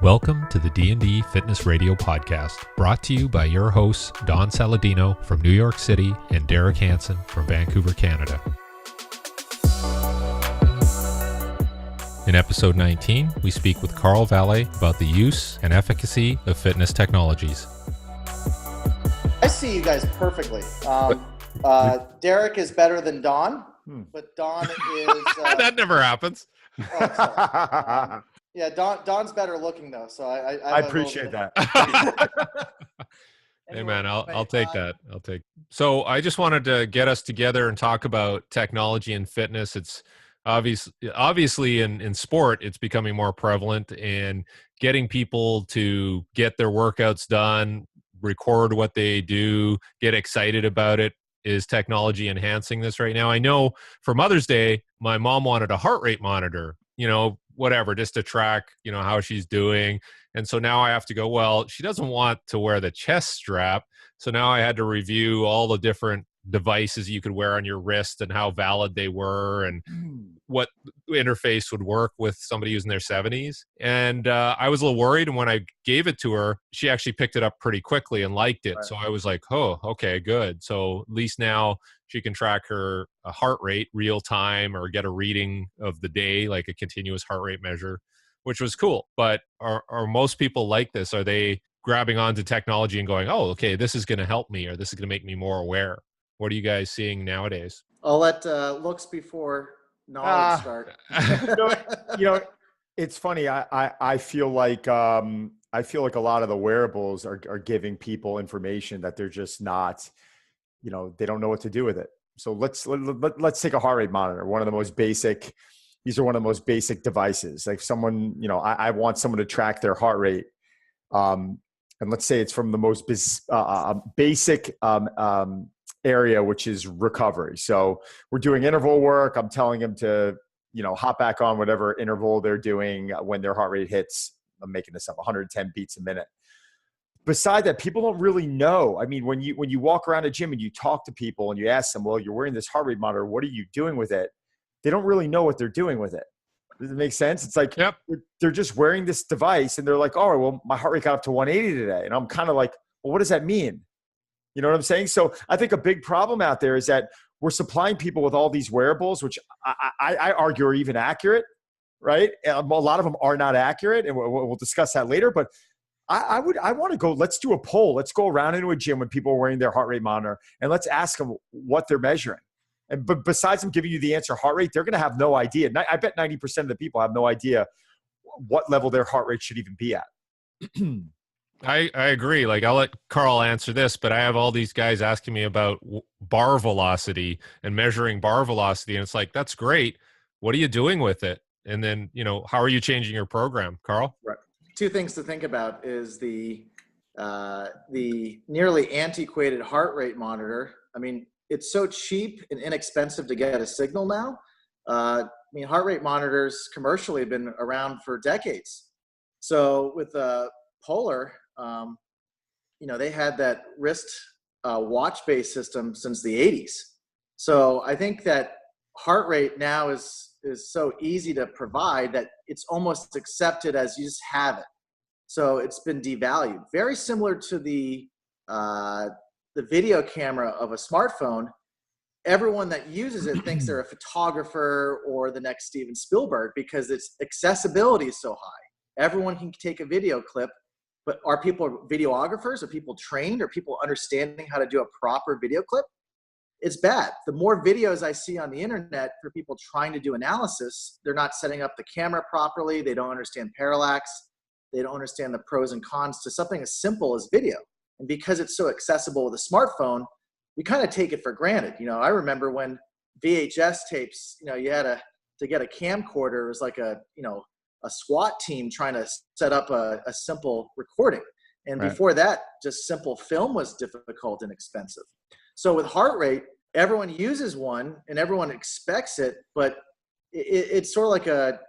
Welcome to the D&D Fitness Radio Podcast, brought to you by your hosts, Don Saladino from New York City and Derek Hansen from Vancouver, Canada. In episode 19, we speak with Carl Valle about the use and efficacy of fitness technologies. I see you guys perfectly. Derek is better than Don, but Don is... That never happens. Yeah, Don's better looking though, so I appreciate that. Hey man, I'll take that. So I just wanted to get us together and talk about technology and fitness. It's obviously in sport, it's becoming more prevalent, and getting people to get their workouts done, record what they do, get excited about it. Is technology enhancing this right now? I know for Mother's Day, my mom wanted a heart rate monitor, whatever, just to track, how she's doing. And so now I have to go, well, she doesn't want to wear the chest strap. So now I had to review all the different devices you could wear on your wrist and how valid they were and what interface would work with somebody who's in their 70s. And I was a little worried. And when I gave it to her, she actually picked it up pretty quickly and liked it. Right. So I was like, oh, okay, good. So at least now she can track her heart rate real time or get a reading of the day, like a continuous heart rate measure, which was cool. But are most people like this? Are they grabbing onto technology and going, oh, okay, this is going to help me, or this is going to make me more aware? What are you guys seeing nowadays? I'll let looks before knowledge start. It's funny. I feel like a lot of the wearables are giving people information that they're just not, they don't know what to do with it. So let's take a heart rate monitor. These are one of the most basic devices. Like someone, I want someone to track their heart rate. And let's say it's from the most basic area, which is recovery. So we're doing interval work. I'm telling them to, hop back on whatever interval they're doing when their heart rate hits, I'm making this up, 110 beats a minute. Besides that, people don't really know. I mean, when you walk around a gym and you talk to people and you ask them, well, you're wearing this heart rate monitor, what are you doing with it? They don't really know what they're doing with it. Does it make sense? It's like, yep. They're just wearing this device and they're like, oh, well, my heart rate got up to 180 today. And I'm kind of like, well, what does that mean? You know what I'm saying? So I think a big problem out there is that we're supplying people with all these wearables, which I argue are even accurate, right? A lot of them are not accurate, and we'll discuss that later. But I want to go, let's do a poll. Let's go around into a gym when people are wearing their heart rate monitor, and let's ask them what they're measuring. But besides them giving you the answer heart rate, they're going to have no idea. I bet 90% of the people have no idea what level their heart rate should even be at. I agree. Like, I'll let Carl answer this, but I have all these guys asking me about bar velocity and measuring bar velocity. And it's like, that's great. What are you doing with it? And then, how are you changing your program, Carl? Right. Two things to think about is the nearly antiquated heart rate monitor. I mean, it's so cheap and inexpensive to get a signal now. Heart rate monitors commercially have been around for decades. So with Polar, they had that wrist watch-based system since the 80s. So I think that heart rate now is so easy to provide that it's almost accepted as you just have it. So it's been devalued. Very similar to the video camera of a smartphone. Everyone that uses it thinks they're a photographer or the next Steven Spielberg because its accessibility is so high. Everyone can take a video clip. But are people videographers? Are people trained? Are people understanding how to do a proper video clip? It's bad. The more videos I see on the internet for people trying to do analysis, they're not setting up the camera properly. They don't understand parallax. They don't understand the pros and cons to something as simple as video. And because it's so accessible with a smartphone, we kind of take it for granted. I remember when VHS tapes, you had to get a camcorder, it was like a SWAT team trying to set up a simple recording. And right. Before that, just simple film was difficult and expensive. So with heart rate, everyone uses one and everyone expects it, but it's sort of like a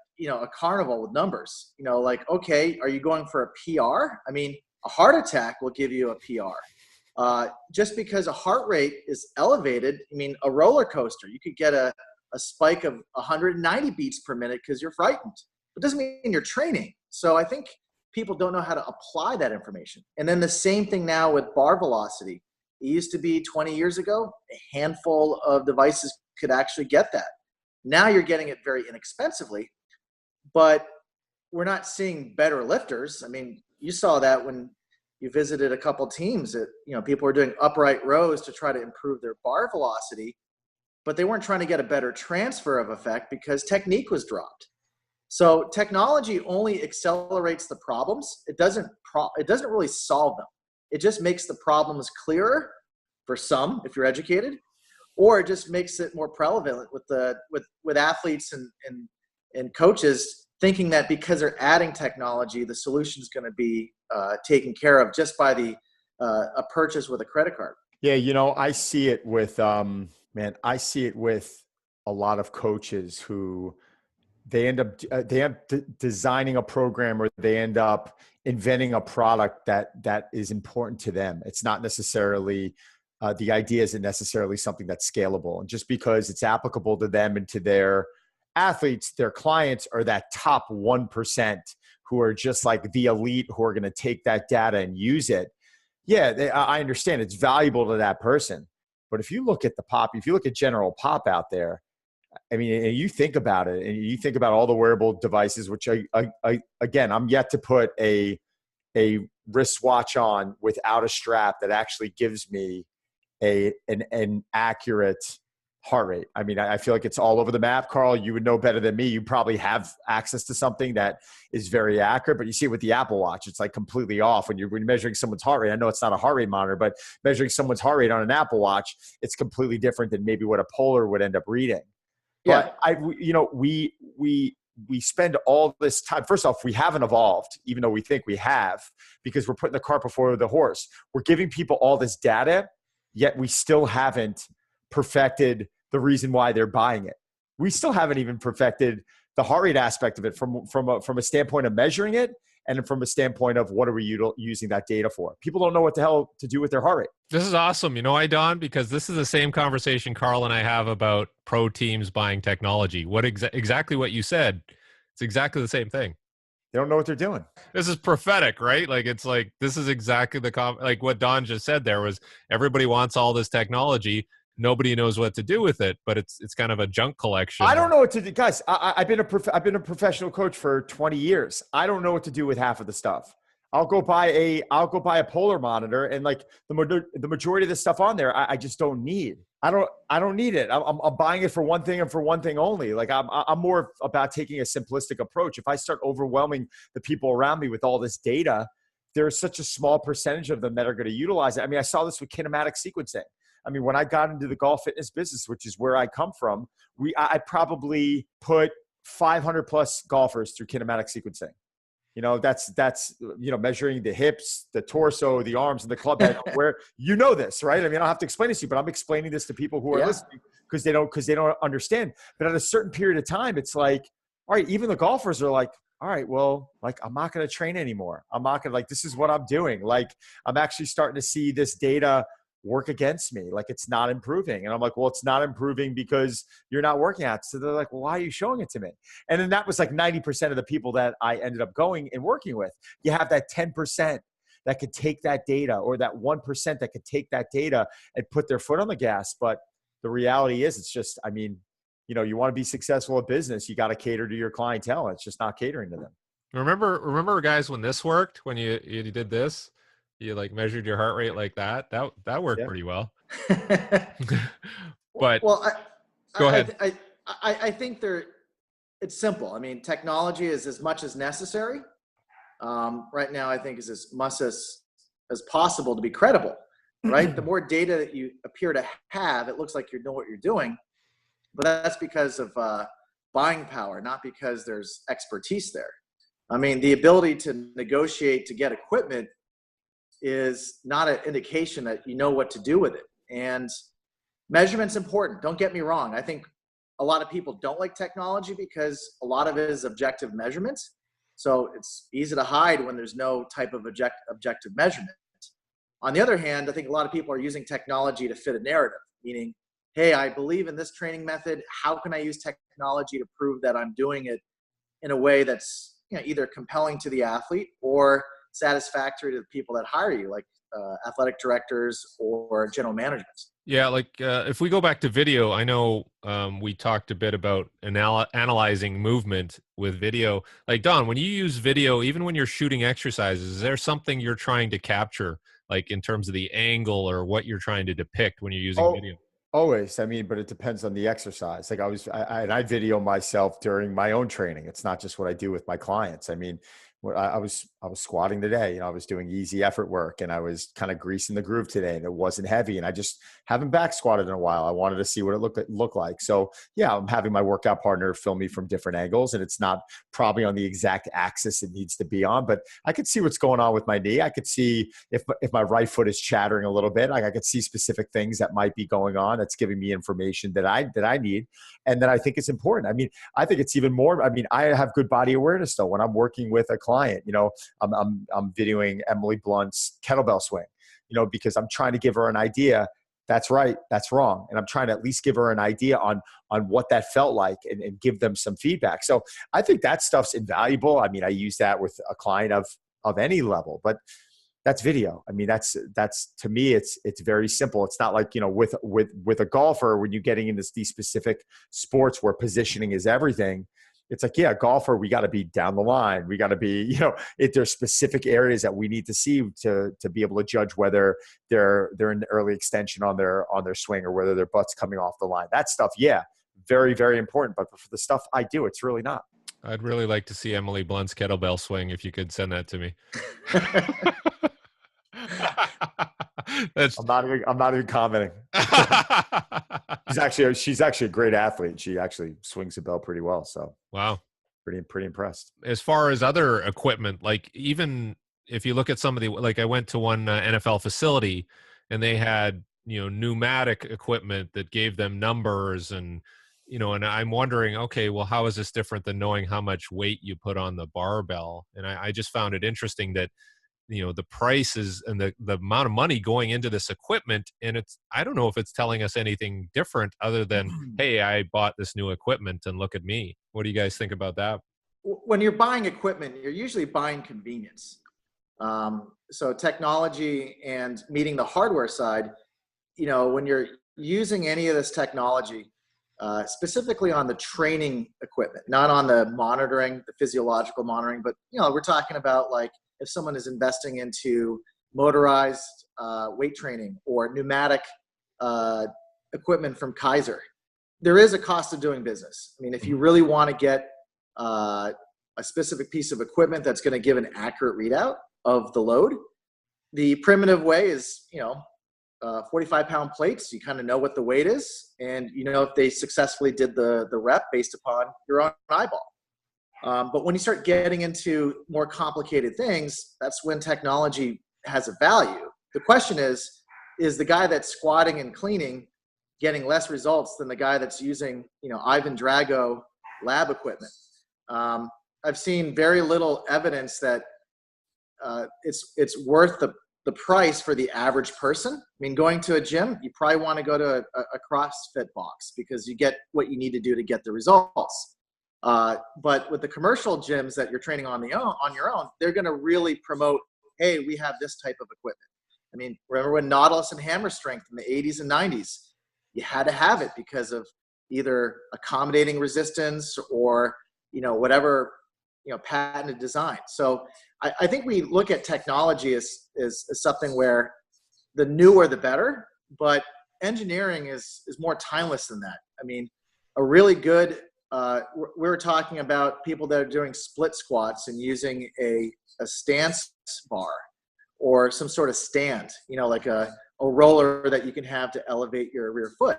carnival with numbers. Okay, are you going for a PR? I mean, a heart attack will give you a PR. Just because a heart rate is elevated, a roller coaster, you could get a spike of 190 beats per minute because you're frightened. It doesn't mean you're training. So I think people don't know how to apply that information. And then the same thing now with bar velocity. It used to be 20 years ago, a handful of devices could actually get that. Now you're getting it very inexpensively, but we're not seeing better lifters. I mean, you saw that when you visited a couple teams that, people were doing upright rows to try to improve their bar velocity, but they weren't trying to get a better transfer of effect because technique was dropped. So technology only accelerates the problems. It doesn't really solve them. It just makes the problems clearer for some, if you're educated, or it just makes it more prevalent with athletes and coaches thinking that because they're adding technology, the solution is going to be taken care of just by a purchase with a credit card. Yeah, I see it with I see it with a lot of coaches who they end up designing a program, or they end up inventing a product that is important to them. It's not necessarily the idea isn't necessarily something that's scalable, and just because it's applicable to them and to their athletes, their clients are that top 1% who are just like the elite who are going to take that data and use it. Yeah, I understand it's valuable to that person. But if you look at if you look at general pop out there, I mean, and you think about it, and you think about all the wearable devices, which again, I'm yet to put a wristwatch on without a strap that actually gives me an accurate heart rate. I mean, I feel like it's all over the map. Carl, you would know better than me. You probably have access to something that is very accurate, but you see it with the Apple Watch, it's like completely off when you're measuring someone's heart rate. I know it's not a heart rate monitor, but measuring someone's heart rate on an Apple Watch, it's completely different than maybe what a Polar would end up reading. Yeah. But we spend all this time. First off, we haven't evolved, even though we think we have, because we're putting the cart before the horse. We're giving people all this data, yet we still haven't perfected the reason why they're buying it. We still haven't even perfected the heart rate aspect of it from a standpoint of measuring it, and from a standpoint of what are we using that data for. People don't know what the hell to do with their heart rate. This is awesome. You know why, Don? Because this is the same conversation Carl and I have about pro teams buying technology. Exactly what you said. It's exactly the same thing. They don't know what they're doing. This is prophetic, right? Like, it's like, this is exactly like what Don just said there was everybody wants all this technology. Nobody knows what to do with it, but it's kind of a junk collection. I don't know what to do, guys. I've been a professional coach for 20 years. I don't know what to do with half of the stuff. I'll go buy a Polar monitor, and like the majority of the stuff on there, I just don't need. I don't need it. I'm buying it for one thing and for one thing only. Like I'm more about taking a simplistic approach. If I start overwhelming the people around me with all this data, there's such a small percentage of them that are going to utilize it. I mean, I saw this with kinematic sequencing. I mean, when I got into the golf fitness business, which is where I come from, I probably put 500 plus golfers through kinematic sequencing. That's measuring the hips, the torso, the arms, and the club head. Where this, right? I mean, I don't have to explain this to you, but I'm explaining this to people who are listening because they don't understand. But at a certain period of time, it's like, all right, even the golfers are like, all right, well, like, I'm not going to train anymore. I'm not going to, like, this is what I'm doing. Like, I'm actually starting to see this data work against me. Like, it's not improving. And I'm like, well, it's not improving because you're not working at it. So they're like, well, why are you showing it to me? And then that was like 90% of the people that I ended up going and working with. You have that 10% that could take that data, or that 1% that could take that data and put their foot on the gas. But the reality is, it's just, I mean, you want to be successful at business, you got to cater to your clientele. It's just not catering to them. Remember guys, when this worked, when you did this, you like measured your heart rate like that worked pretty well. But go ahead. I think it's simple. I mean, technology is as much as necessary. Right now, I think is as much as possible to be credible, right? The more data that you appear to have, it looks like you know what you're doing, but that's because of buying power, not because there's expertise there. I mean, the ability to negotiate to get equipment is not an indication that you know what to do with it. And measurement's important. Don't get me wrong. I think a lot of people don't like technology because a lot of it is objective measurements. So it's easy to hide when there's no type of objective measurement. On the other hand, I think a lot of people are using technology to fit a narrative, meaning, hey, I believe in this training method. How can I use technology to prove that I'm doing it in a way that's, either compelling to the athlete or satisfactory to the people that hire you, like athletic directors or general management. Yeah, like if we go back to video, I know we talked a bit about analyzing movement with video. Like, Don, when you use video, even when you're shooting exercises, is there something you're trying to capture, like in terms of the angle or what you're trying to depict when you're using video? Always. I mean, but it depends on the exercise. Like I video myself during my own training. It's not just what I do with my clients. I mean, I was squatting today, I was doing easy effort work and I was kind of greasing the groove today and it wasn't heavy and I just haven't back squatted in a while. I wanted to see what it looked like. So yeah, I'm having my workout partner film me from different angles and it's not probably on the exact axis it needs to be on, but I could see what's going on with my knee. I could see if my right foot is chattering a little bit, like I could see specific things that might be going on. That's giving me information that I need. And that I think is important. I mean, I think it's even more, I have good body awareness though. When I'm working with a client, I'm videoing Emily Blunt's kettlebell swing, because I'm trying to give her an idea. That's right, that's wrong. And I'm trying to at least give her an idea on what that felt like and give them some feedback. So I think that stuff's invaluable. I mean, I use that with a client of any level, but that's video. I mean, that's to me, it's very simple. It's not like, with a golfer, when you're getting into these specific sports where positioning is everything. It's like, yeah, golfer, we got to be down the line. We got to be, if there's specific areas that we need to see to be able to judge whether they're in early extension on their swing or whether their butt's coming off the line. That stuff, yeah, very, very important. But for the stuff I do, it's really not. I'd really like to see Emily Blunt's kettlebell swing if you could send that to me. I'm not even commenting. She's actually a great athlete. She actually swings the bell pretty well. So wow, pretty impressed. As far as other equipment, like even if you look at some of the, like I went to one NFL facility and they had pneumatic equipment that gave them numbers and and I'm wondering, okay, well, how is this different than knowing how much weight you put on the barbell? And I just found it interesting that the prices and the amount of money going into this equipment. And I don't know if it's telling us anything different other than, hey, I bought this new equipment and look at me. What do you guys think about that? When you're buying equipment, you're usually buying convenience. So technology and meeting the hardware side, when you're using any of this technology, specifically on the training equipment, not on the monitoring, the physiological monitoring, but, we're talking about like, if someone is investing into motorized weight training or pneumatic equipment from Kaiser, there is a cost of doing business. I mean, if you really want to get a specific piece of equipment that's going to give an accurate readout of the load, the primitive way is, 45-pound plates. You kind of know what the weight is, and if they successfully did the rep based upon your own eyeball. But when you start getting into more complicated things, that's when technology has a value. The question is the guy that's squatting and cleaning getting less results than the guy that's using, Ivan Drago lab equipment? I've seen very little evidence that it's worth the price for the average person. I mean, going to a gym, you probably want to go to a CrossFit box because you get what you need to do to get the results. But with the commercial gyms that you're training on your own, they're going to really promote, hey, we have this type of equipment. I mean, remember when Nautilus and Hammer Strength in the 80s and 90s, you had to have it because of either accommodating resistance or, whatever, patented design. So I think we look at technology as something where the newer the better, but engineering is more timeless than that. I mean, a really good we were talking about people that are doing split squats and using a stance bar or some sort of stand, like a roller that you can have to elevate your rear foot.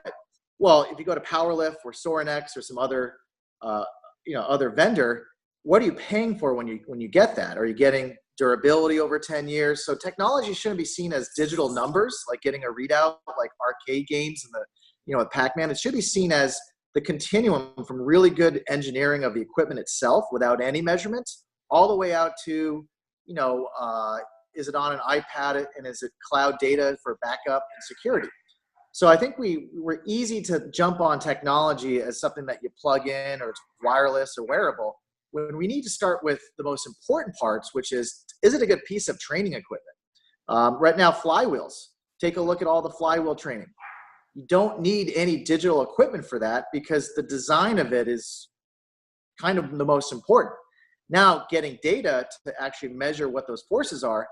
Well, if you go to Powerlift or Sorinex or some other, other vendor, what are you paying for when you get that? Are you getting durability over 10 years? So technology shouldn't be seen as digital numbers, like getting a readout, like arcade games and with Pac-Man. It should be seen as the continuum from really good engineering of the equipment itself without any measurements all the way out to, is it on an iPad and is it cloud data for backup and security? So I think we're easy to jump on technology as something that you plug in or it's wireless or wearable when we need to start with the most important parts, which is it a good piece of training equipment? Right now, flywheels. Take a look at all the flywheel training. You don't need any digital equipment for that because the design of it is kind of the most important. Now, getting data to actually measure what those forces are,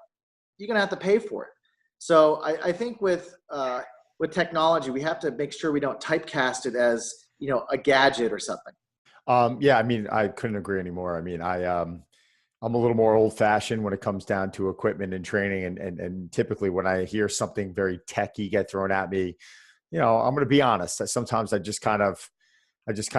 you're going to have to pay for it. So I think with technology, we have to make sure we don't typecast it as, a gadget or something. Yeah, I mean, I couldn't agree anymore. I mean, I'm a little more old fashioned when it comes down to equipment and training. And typically when I hear something very techy get thrown at me, I'm going to be honest. Sometimes I just kind of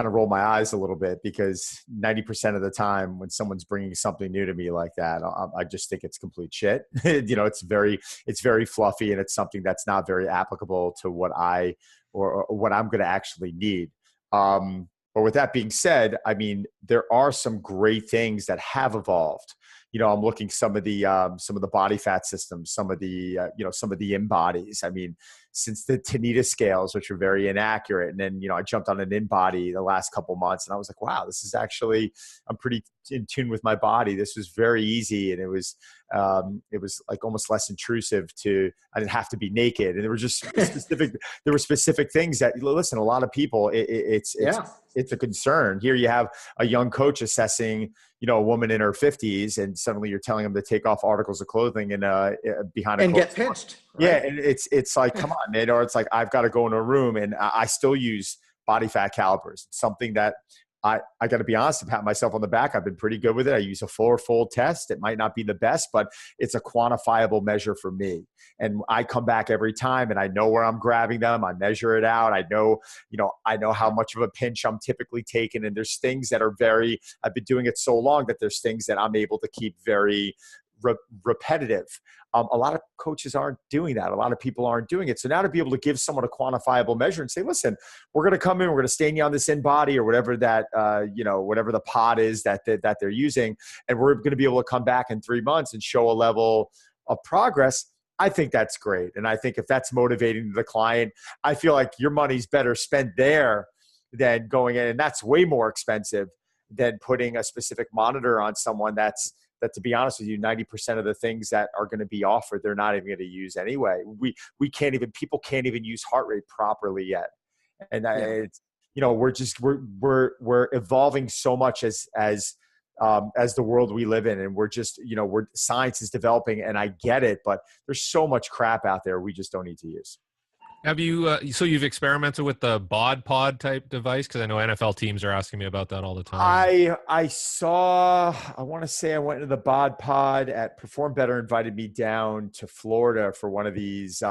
roll my eyes a little bit because 90% of the time when someone's bringing something new to me like that, I just think it's complete shit. It's very fluffy and it's something that's not very applicable to what what I'm going to actually need. But with that being said, I mean, there are some great things that have evolved. I'm looking some of the body fat systems, some of the in-bodies. I mean, since the Tanita scales, which are very inaccurate. And then, I jumped on an in-body the last couple months and I was like, wow, this is actually, I'm pretty in tune with my body. This was very easy. And it was like almost less intrusive I didn't have to be naked. And there were just specific things that, listen, a lot of people, it's a concern. Here you have a young coach assessing, a woman in her 50s, and suddenly you're telling them to take off articles of clothing and behind and get pinched. Right? Yeah, and it's like, come on, man. Or it's like I've got to go in a room, and I still use body fat calipers. It's something that I got to be honest, to pat myself on the back. I've been pretty good with it. I use a four-fold test. It might not be the best, but it's a quantifiable measure for me. And I come back every time and I know where I'm grabbing them. I measure it out. I know how much of a pinch I'm typically taking. And there's things that are I've been doing it so long that there's things that I'm able to keep very repetitive. A lot of coaches aren't doing that. A lot of people aren't doing it. So now to be able to give someone a quantifiable measure and say, listen, we're going to come in, we're going to stain you on this in body or whatever that, whatever the pod is that they're using. And we're going to be able to come back in 3 months and show a level of progress. I think that's great. And I think if that's motivating to the client, I feel like your money's better spent there than going in. And that's way more expensive than putting a specific monitor on someone that, to be honest with you, 90% of the things that are going to be offered, they're not even going to use anyway. People can't even use heart rate properly yet. And it's, we're evolving so much as the world we live in. And we're just, science is developing, and I get it, but there's so much crap out there we just don't need to use. Have you, so you've experimented with the bod pod type device? Because I know NFL teams are asking me about that all the time. I want to say I went into the bod pod at Perform Better, invited me down to Florida for one of these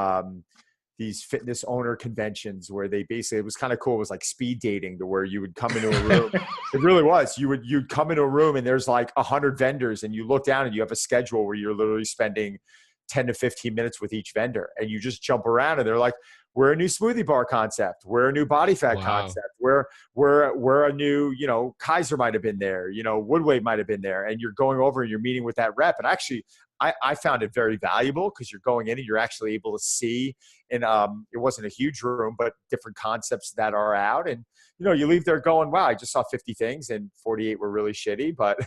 fitness owner conventions where they basically, it was kind of cool. It was like speed dating, to where you would come into a room. It really was. You'd come into a room and there's like 100 vendors, and you look down and you have a schedule where you're literally spending 10 to 15 minutes with each vendor, and you just jump around and they're like, we're a new smoothie bar concept. We're a new body fat concept. We're a new, Kaiser might've been there, Woodway might've been there, and you're going over and you're meeting with that rep. And actually I found it very valuable because you're going in and you're actually able to see, and it wasn't a huge room, but different concepts that are out. And, you leave there going, wow, I just saw 50 things and 48 were really shitty, but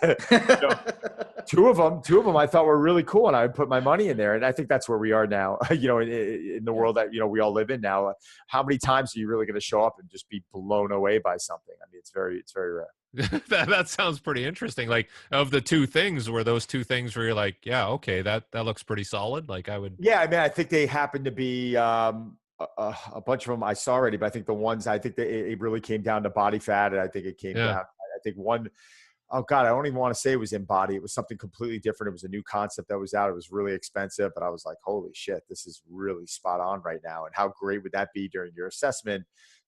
two of them I thought were really cool, and I would put my money in there. And I think that's where we are now, in the world that, we all live in now. How many times are you really going to show up and just be blown away by something? I mean, it's very rare. that sounds pretty interesting. Like, of the two things, were those two things where you're like, yeah, okay, that looks pretty solid. Like, I would. Yeah, I mean, I think they happen to be a bunch of them I saw already, but I think the ones, it really came down to body fat, and I think it came down. I think one, oh God, I don't even want to say it was in body. It was something completely different. It was a new concept that was out. It was really expensive, but I was like, holy shit, this is really spot on right now. And how great would that be during your assessment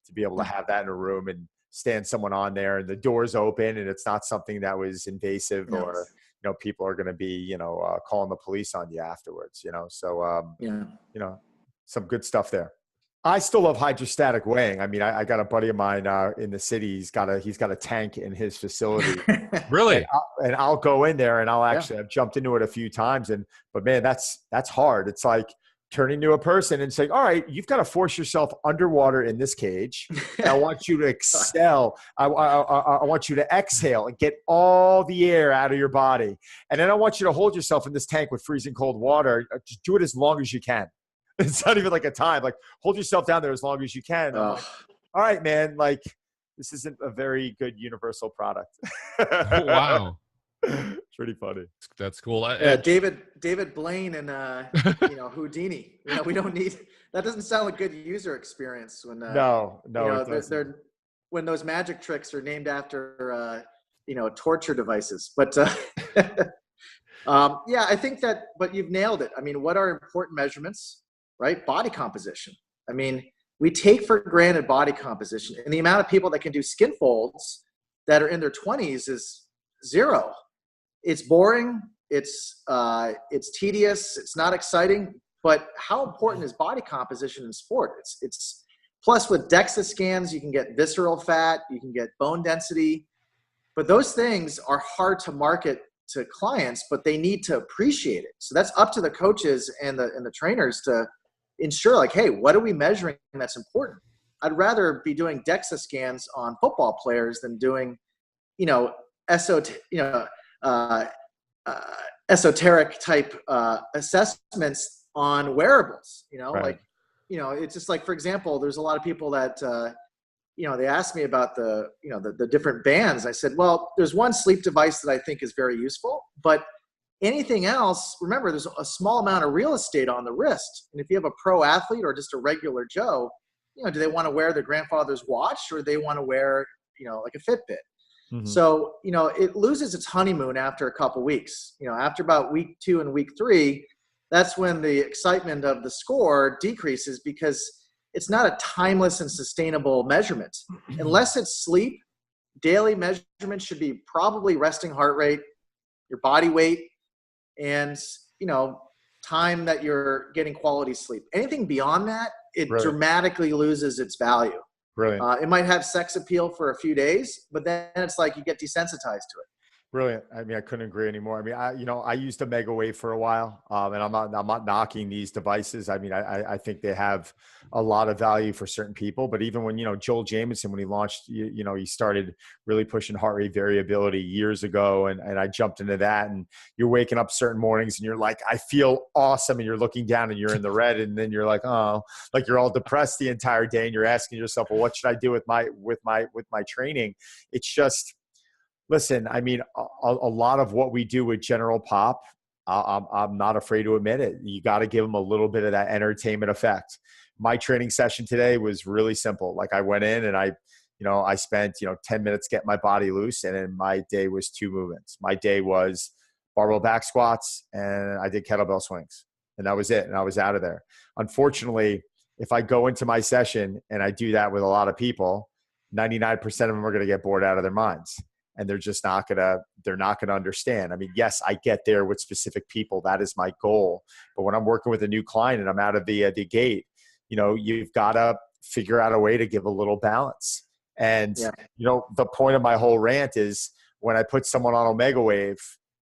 to be able to have that in a room and stand someone on there and the door's open and it's not something that was invasive or, people are going to be, calling the police on you afterwards, so, some good stuff there. I still love hydrostatic weighing. I mean, I got a buddy of mine in the city. He's got a tank in his facility. Really? And I'll go in there and I've jumped into it a few times, but man, that's hard. It's like, turning to a person and saying, all right, you've got to force yourself underwater in this cage. And I want you to excel. I want you to exhale and get all the air out of your body. And then I want you to hold yourself in this tank with freezing cold water. Just do it as long as you can. It's not even like a time. Like, hold yourself down there as long as you can. I'm like, all right, man. Like, this isn't a very good universal product. Wow. Pretty funny. That's cool. David Blaine and Houdini. We don't need that. Doesn't sound like good user experience when no, they're when those magic tricks are named after torture devices. But I think that. But you've nailed it. I mean, what are important measurements? Right, body composition. I mean, we take for granted body composition, and the amount of people that can do skin folds that are in their 20s is zero. It's boring. It's tedious. It's not exciting. But how important is body composition in sport? It's plus with DEXA scans, you can get visceral fat, you can get bone density, but those things are hard to market to clients, but they need to appreciate it. So that's up to the coaches and the trainers to ensure, like, hey, what are we measuring that's important? I'd rather be doing DEXA scans on football players than doing, esoteric type assessments on wearables. Right. It's just like, for example, there's a lot of people that they asked me about the different bands. I said, well, there's one sleep device that I think is very useful, but anything else, remember, there's a small amount of real estate on the wrist. And if you have a pro athlete or just a regular Joe, do they want to wear their grandfather's watch, or do they want to wear, like a Fitbit? Mm-hmm. So, it loses its honeymoon after a couple weeks. After about week 2 and week 3, that's when the excitement of the score decreases, because it's not a timeless and sustainable measurement. Unless it's sleep, daily measurements should be probably resting heart rate, your body weight, and, time that you're getting quality sleep. Anything beyond that, it dramatically loses its value. Brilliant. It might have sex appeal for a few days, but then it's like you get desensitized to it. Brilliant. I mean, I couldn't agree anymore. I mean, I used a Mega Wave for a while, and I'm not knocking these devices. I mean, I think they have a lot of value for certain people. But even when Joel Jamieson, when he launched, he started really pushing heart rate variability years ago, and I jumped into that. And you're waking up certain mornings, and you're like, I feel awesome, and you're looking down, and you're in the red, and then you're like, oh, like you're all depressed the entire day, and you're asking yourself, well, what should I do with my training? It's just. Listen, I mean, a lot of what we do with General Pop, I'm not afraid to admit it. You got to give them a little bit of that entertainment effect. My training session today was really simple. Like, I went in and I spent 10 minutes getting my body loose, and then my day was 2 movements. My day was barbell back squats, and I did kettlebell swings, and that was it. And I was out of there. Unfortunately, if I go into my session and I do that with a lot of people, 99% of them are going to get bored out of their minds. And they're just not they're not gonna understand. I mean, yes, I get there with specific people. That is my goal. But when I'm working with a new client and I'm out of the gate, you've got to figure out a way to give a little balance. And, the point of my whole rant is when I put someone on Omega Wave,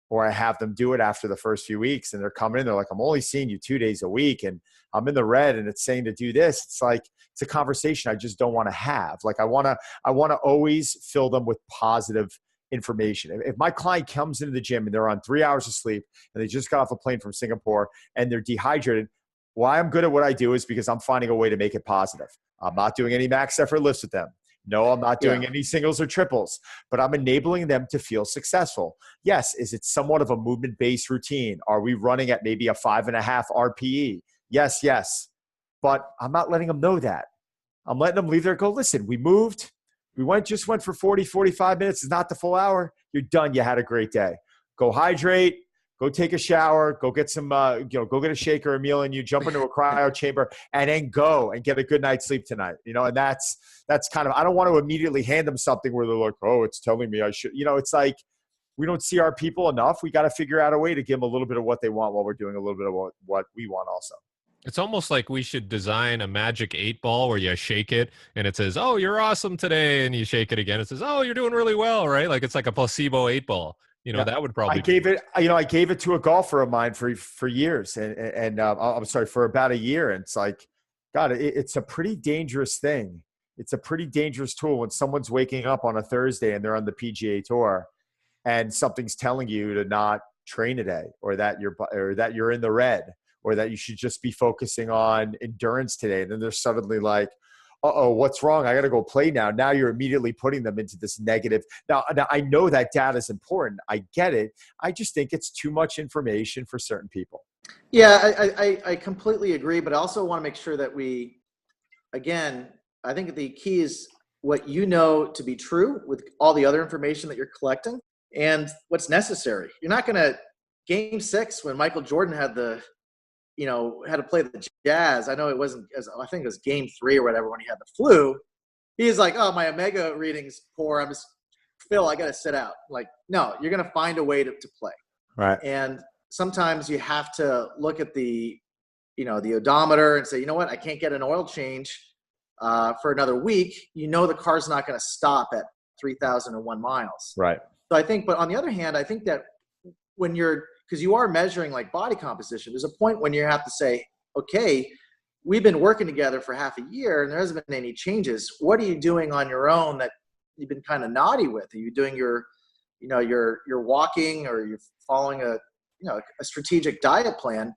or I have them do it after the first few weeks, and they're coming in, they're like, I'm only seeing you 2 days a week, and I'm in the red, and it's saying to do this. It's like, it's a conversation I just don't want to have. Like, I want to always fill them with positive information. If my client comes into the gym and they're on 3 hours of sleep, and they just got off a plane from Singapore, and they're dehydrated, why I'm good at what I do is because I'm finding a way to make it positive. I'm not doing any max effort lifts with them. No, I'm not doing any singles or triples, but I'm enabling them to feel successful. Yes. Is it somewhat of a movement-based routine? Are we running at maybe a 5.5 RPE? Yes. But I'm not letting them know that. I'm letting them leave there and go, listen, we moved. We just went for 40, 45 minutes. It's not the full hour. You're done. You had a great day. Go hydrate. Go take a shower, go get some, go get a shake or a meal, and you jump into a cryo chamber, and then go and get a good night's sleep tonight. And that's kind of, I don't want to immediately hand them something where they're like, oh, it's telling me I should, it's like, we don't see our people enough. We got to figure out a way to give them a little bit of what they want while we're doing a little bit of what we want also. It's almost like we should design a magic 8-ball where you shake it and it says, oh, you're awesome today. And you shake it again. It says, oh, you're doing really well, right? Like, it's like a placebo 8-ball. that would probably. I gave it to a golfer of mine for years, and I'm sorry, for about a year. And it's like, God, it's a pretty dangerous thing. It's a pretty dangerous tool when someone's waking up on a Thursday and they're on the PGA Tour, and something's telling you to not train today, or that you're in the red, or that you should just be focusing on endurance today. And then they're suddenly like, uh-oh, what's wrong? I got to go play now. Now you're immediately putting them into this negative. Now I know that data is important. I get it. I just think it's too much information for certain people. Yeah, I completely agree. But I also want to make sure that I think the key is what you know to be true with all the other information that you're collecting and what's necessary. You're not going to Game 6 when Michael Jordan had to play the Jazz. I know it wasn't I think it was Game 3 or whatever when he had the flu. He's like, oh, my Omega reading's poor. Phil, I got to sit out. Like, no, you're going to find a way to play. Right. And sometimes you have to look at the odometer and say, you know what, I can't get an oil change for another week. The car's not going to stop at 3,001 miles. Right. So I think, but on the other hand, I think that because you are measuring like body composition, there's a point when you have to say, okay, we've been working together for half a year and there hasn't been any changes. What are you doing on your own that you've been kind of naughty with? Are you doing your walking, or you're following a strategic diet plan?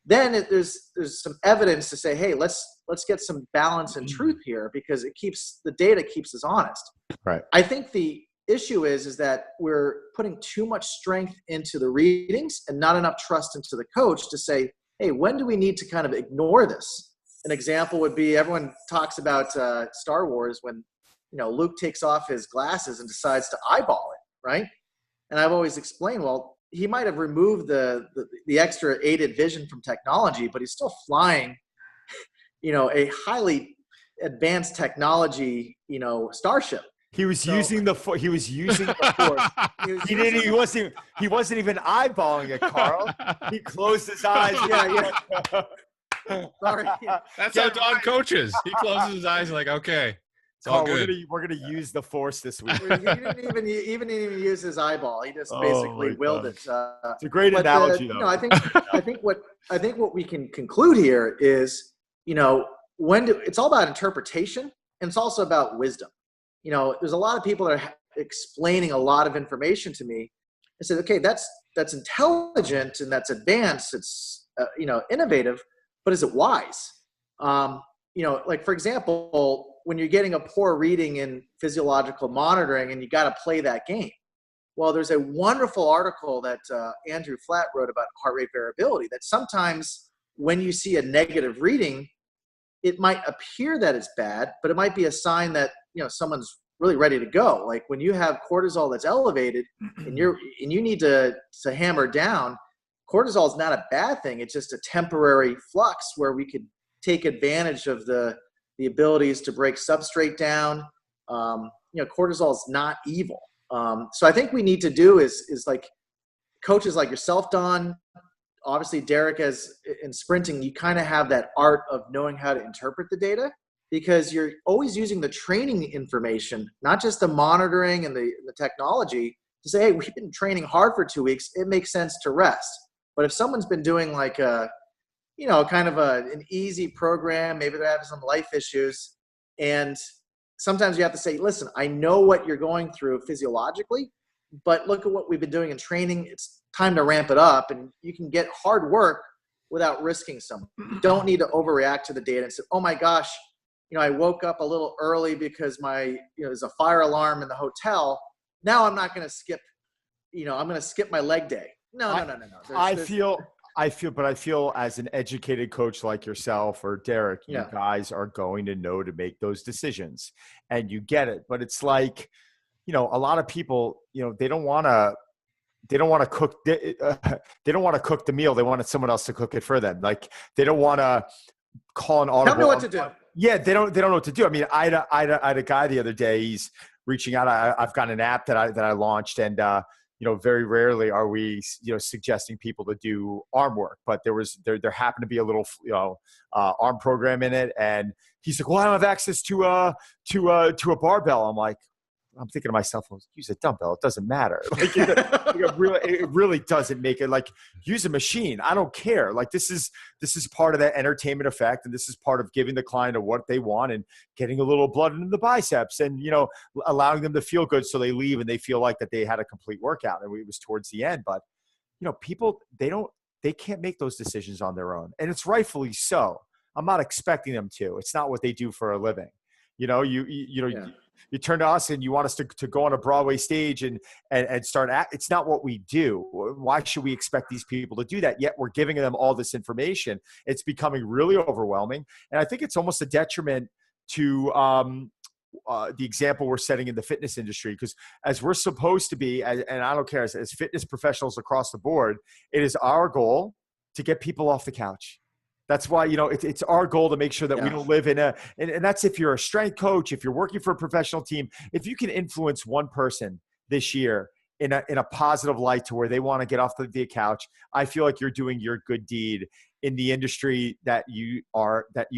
Then there's some evidence to say, hey, let's get some balance and truth here, because the data keeps us honest. Right. I think the issue is that we're putting too much strength into the readings and not enough trust into the coach to say, hey, when do we need to kind of ignore this? An example would be, everyone talks about Star Wars when Luke takes off his glasses and decides to eyeball it, right? And I've always explained, well, he might have removed the extra aided vision from technology, but he's still flying, a highly advanced technology, starship. He was using the force. He wasn't even eyeballing it, Carl. He closed his eyes. Yeah. Sorry. That's how Don coaches. He closes his eyes like, okay. Carl, we're gonna use the force this week. He didn't even use his eyeball. He just basically willed it. It's a great analogy, though. I think what we can conclude here is, it's all about interpretation, and it's also about wisdom. There's a lot of people that are explaining a lot of information to me. I said, okay, that's intelligent and that's advanced. It's innovative, but is it wise? Like, for example, when you're getting a poor reading in physiological monitoring and you got to play that game. Well, there's a wonderful article that Andrew Flatt wrote about heart rate variability, that sometimes when you see a negative reading, it might appear that it's bad, but it might be a sign that, someone's really ready to go. Like when you have cortisol that's elevated and you need to hammer down, cortisol is not a bad thing. It's just a temporary flux where we could take advantage of the abilities to break substrate down. Cortisol is not evil. So I think we need to do is like coaches like yourself, Don, obviously Derek, as in sprinting, you kind of have that art of knowing how to interpret the data, because you're always using the training information, not just the monitoring and the technology, to say, hey, we've been training hard for 2 weeks. It makes sense to rest. But if someone's been doing like kind of an easy program, maybe they're having some life issues, and sometimes you have to say, listen, I know what you're going through physiologically, but look at what we've been doing in training. It's time to ramp it up, and you can get hard work without risking something. You don't need to overreact to the data and say, oh my gosh, I woke up a little early because there's a fire alarm in the hotel. Now I'm not going to skip, I'm going to skip my leg day. No. I feel as an educated coach like yourself or Derek, you guys are going to know to make those decisions, and you get it. But it's like, a lot of people, they don't want to cook. They don't want to cook the meal. They want someone else to cook it for them. Like they don't want to call an audible. Tell me what to do. Yeah, they don't know what to do. I mean, I had a guy the other day. He's reaching out. I've got an app that I launched, and very rarely are we suggesting people to do arm work, but there happened to be a little arm program in it, and he's like, well, I don't have access to a barbell. I'm like, I'm thinking to myself, well, use a dumbbell. It doesn't matter. Like, it really doesn't make it. Like, use a machine. I don't care. Like, this is part of that entertainment effect. And this is part of giving the client what they want and getting a little blood into the biceps and, allowing them to feel good. So they leave and they feel like that they had a complete workout, and it was towards the end. But, people, they can't make those decisions on their own. And it's rightfully so. I'm not expecting them to. It's not what they do for a living. You turn to us and you want us to go on a Broadway stage and start it's not what we do. Why should we expect these people to do that? Yet we're giving them all this information. It's becoming really overwhelming. And I think it's almost a detriment to the example we're setting in the fitness industry, because as we're supposed to be, and I don't care, as fitness professionals across the board, it is our goal to get people off the couch. That's why, it's our goal to make sure that we don't live and that's if you're a strength coach, if you're working for a professional team, if you can influence one person this year in a positive light to where they want to get off the couch, I feel like you're doing your good deed in the industry that you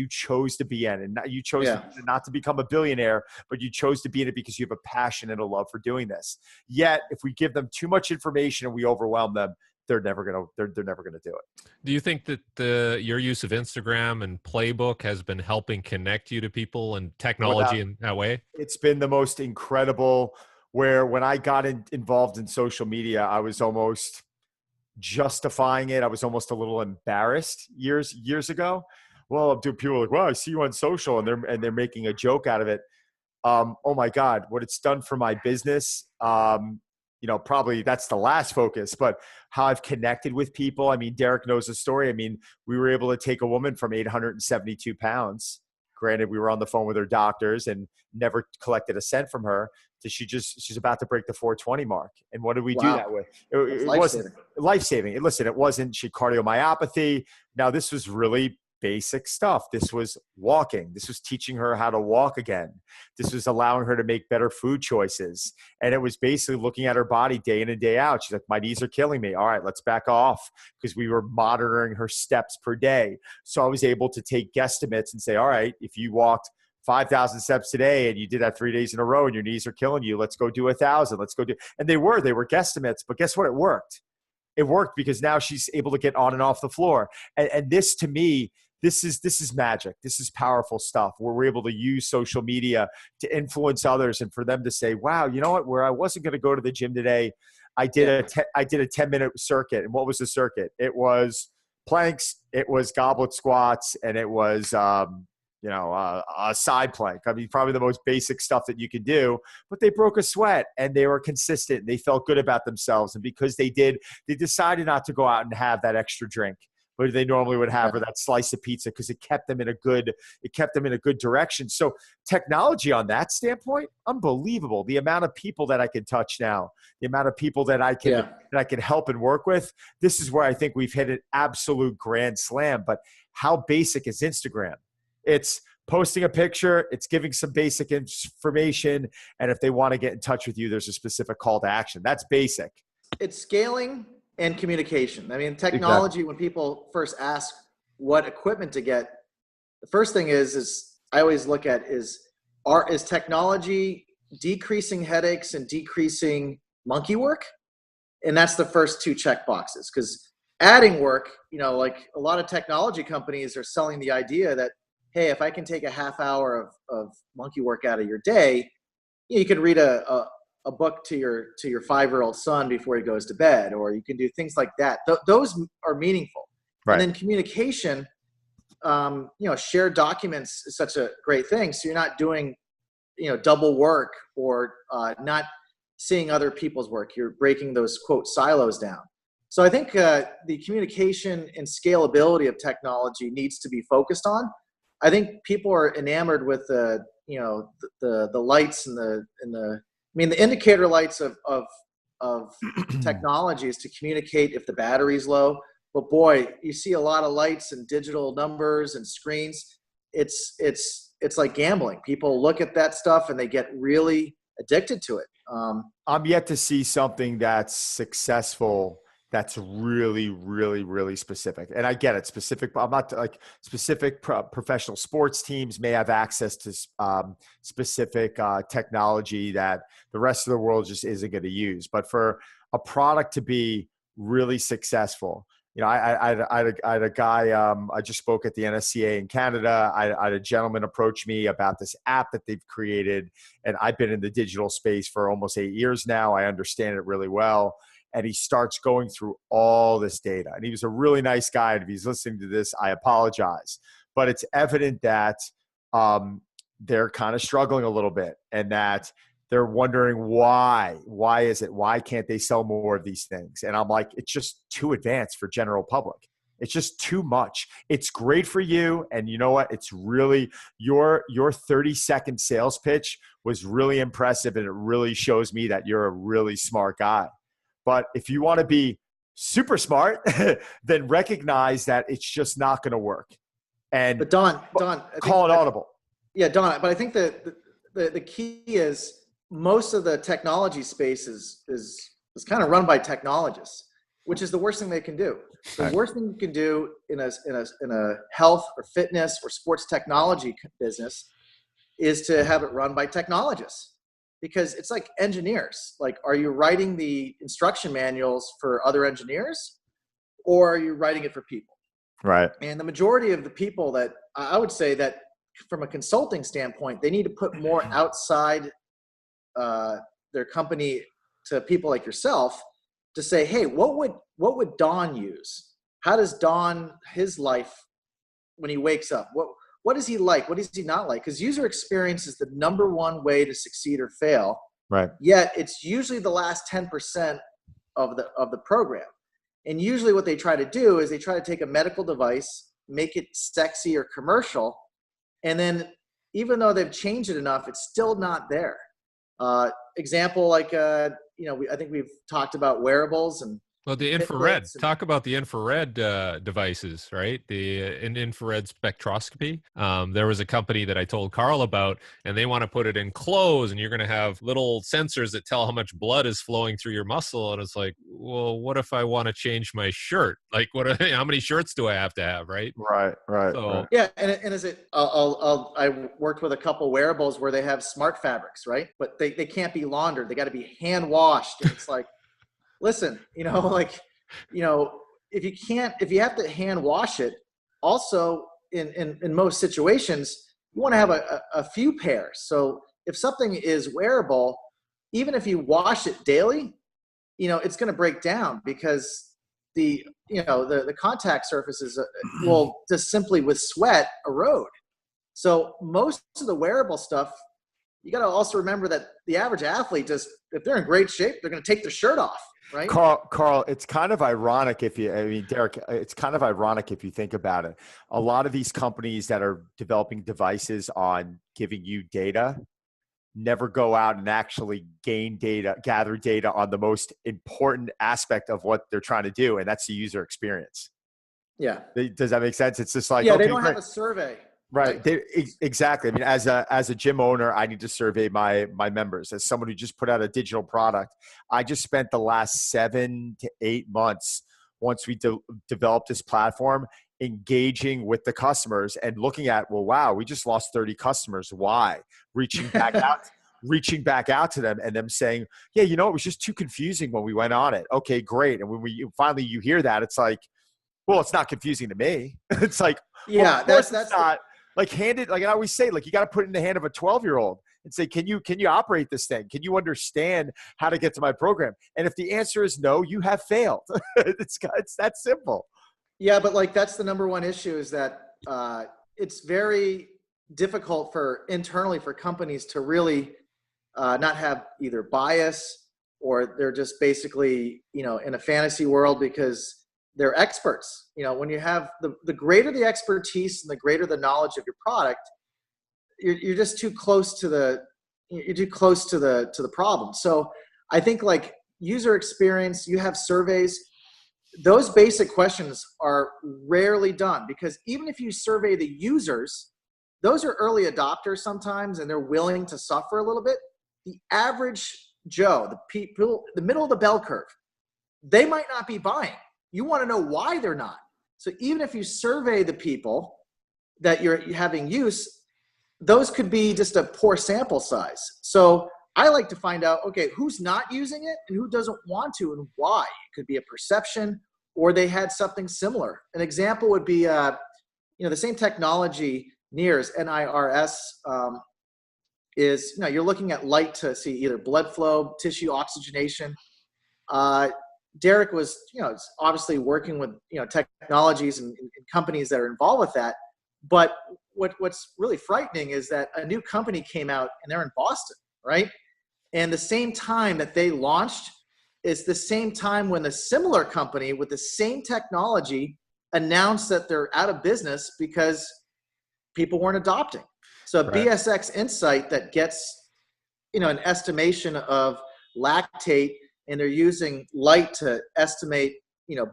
chose to be in. And you chose not to become a billionaire, but you chose to be in it because you have a passion and a love for doing this. Yet, if we give them too much information and we overwhelm them, they're never gonna do it. Do you think that your use of Instagram and Playbook has been helping connect you to people and technology in that way? It's been the most incredible. Where when I got involved in social media, I was almost justifying it. I was almost a little embarrassed years ago. Well, people are like, "Well, I see you on social," and they're making a joke out of it. Oh my God, what it's done for my business. Probably that's the last focus, but how I've connected with people. I mean, Derek knows the story. I mean, we were able to take a woman from 872 pounds. Granted, we were on the phone with her doctors and never collected a cent from her. So she's about to break the 420 mark. And what did we do that with? It wasn't life-saving. Listen, it wasn't, she had cardiomyopathy. Now, this was really basic stuff. This was walking. This was teaching her how to walk again. This was allowing her to make better food choices. And it was basically looking at her body day in and day out. She's like, my knees are killing me. All right, let's back off, because we were monitoring her steps per day. So I was able to take guesstimates and say, all right, if you walked 5,000 steps today and you did that 3 days in a row and your knees are killing you, let's go do 1,000. Let's go do, and they were guesstimates, but guess what? It worked. It worked because now she's able to get on and off the floor. And this, to me, this is magic. This is powerful stuff where we're able to use social media to influence others and for them to say, wow, you know what, where I wasn't going to go to the gym today, I did a 10-minute circuit. And what was the circuit? It was planks, it was goblet squats, and it was, a side plank. I mean, probably the most basic stuff that you can do, but they broke a sweat and they were consistent. They felt good about themselves. And because they decided not to go out and have that extra drink but they normally would have, or that slice of pizza, because it kept them in a good direction. So technology on that standpoint, unbelievable. The amount of people that I can touch now, the amount of people that I can help and work with. This is where I think we've hit an absolute grand slam. But how basic is Instagram? It's posting a picture, it's giving some basic information, and if they want to get in touch with you, there's a specific call to action. That's basic. It's scaling and communication. I mean, technology, when people first ask what equipment to get, the first thing is I always look at is technology decreasing headaches and decreasing monkey work? And that's the first two check boxes. Because adding work, like a lot of technology companies are selling the idea that, hey, if I can take a half hour of monkey work out of your day, you can read a book to your 5-year-old son before he goes to bed, or you can do things like that. Those are meaningful. Right. And then communication, shared documents is such a great thing. So you're not doing, double work or not seeing other people's work. You're breaking those, quote, silos down. So I think the communication and scalability of technology needs to be focused on. I think people are enamored with the lights and the indicator lights of technology is to communicate if the battery's low. But boy, you see a lot of lights and digital numbers and screens. It's like gambling. People look at that stuff and they get really addicted to it. I'm yet to see something that's successful that's really, really, really specific. And I get it, specific. I'm not like specific professional sports teams may have access to specific technology that the rest of the world just isn't going to use. But for a product to be really successful, I had a guy, I just spoke at the NSCA in Canada. I had a gentleman approach me about this app that they've created. And I've been in the digital space for almost 8 years now. I understand it really well. And he starts going through all this data. And he was a really nice guy. And if he's listening to this, I apologize. But it's evident that they're kind of struggling a little bit and that they're wondering why. Why is it? Why can't they sell more of these things? And I'm like, it's just too advanced for general public. It's just too much. It's great for you. And you know what? It's really your 30-second sales pitch was really impressive. And it really shows me that you're a really smart guy. But if you want to be super smart, then recognize that it's just not going to work. And but Don, call it audible. Yeah, Don. But I think that the key is most of the technology space is kind of run by technologists, which is the worst thing they can do. The worst thing you can do in a health or fitness or sports technology business is to have it run by technologists. Because it's like engineers. Like, are you writing the instruction manuals for other engineers, or are you writing it for people? Right. And the majority of the people that I would say that from a consulting standpoint, they need to put more outside their company to people like yourself to say, hey, what would Don use? How does Don, his life, when he wakes up, what is he like? What is he not like? Because user experience is the number one way to succeed or fail. Right. Yet it's usually the last 10% of the program. And usually what they try to do is they try to take a medical device, make it sexy or commercial, and then even though they've changed it enough, it's still not there. Example, like I think we've talked about wearables and the infrared. Talk about the infrared devices, right? The infrared spectroscopy. There was a company that I told Carl about, and they want to put it in clothes, and you're going to have little sensors that tell how much blood is flowing through your muscle. And it's like, well, what if I want to change my shirt? Like, how many shirts do I have to have, right? Right. So, right. Yeah, and is it? I worked with a couple wearables where they have smart fabrics, right? But they can't be laundered. They got to be hand washed. And it's like. Listen, if you have to hand wash it, also in most situations, you want to have a few pairs. So if something is wearable, even if you wash it daily, it's going to break down because the contact surfaces will just simply with sweat erode. So most of the wearable stuff, you got to also remember that the average athlete if they're in great shape, they're going to take their shirt off. Right? Carl, it's kind of ironic Derek, it's kind of ironic if you think about it. A lot of these companies that are developing devices on giving you data never go out and actually gather data on the most important aspect of what they're trying to do. And that's the user experience. Yeah. Does that make sense? It's just like, they don't have a survey. Right. Exactly. I mean, as a gym owner, I need to survey my members. As someone who just put out a digital product, I just spent the last 7 to 8 months, once we developed this platform, engaging with the customers and looking at, well, wow, we just lost 30 customers. Why? Reaching back out to them and them saying, yeah, it was just too confusing when we went on it. Okay, great. And when finally you hear that, it's like, well, it's not confusing to me. It's like, yeah, that's not. Like handed, like I always say, like you got to put it in the hand of a 12-year-old and say, can you operate this thing? Can you understand how to get to my program? And if the answer is no, you have failed. It's that simple. Yeah, but like that's the number one issue is that it's very difficult internally for companies to really not have either bias or they're just basically in a fantasy world because they're experts. When you have the greater the expertise and the greater the knowledge of your product, you're just too close to the problem. So I think like user experience, you have surveys, those basic questions are rarely done because even if you survey the users, those are early adopters sometimes and they're willing to suffer a little bit. The average Joe, the middle of the bell curve, they might not be buying. You want to know why they're not. So even if you survey the people that you're having use, those could be just a poor sample size. So I like to find out, okay, who's not using it and who doesn't want to and why. It could be a perception, or they had something similar. An example would be, the same technology, NIRS, N-I-R-S, is, you're looking at light to see either blood flow, tissue oxygenation. Derek was, obviously working with, technologies and companies that are involved with that. But what's really frightening is that a new company came out, and they're in Boston, right? And the same time that they launched is the same time when a similar company with the same technology announced that they're out of business because people weren't adopting. So Right. BSX Insight that gets, an estimation of lactate, and they're using light to estimate,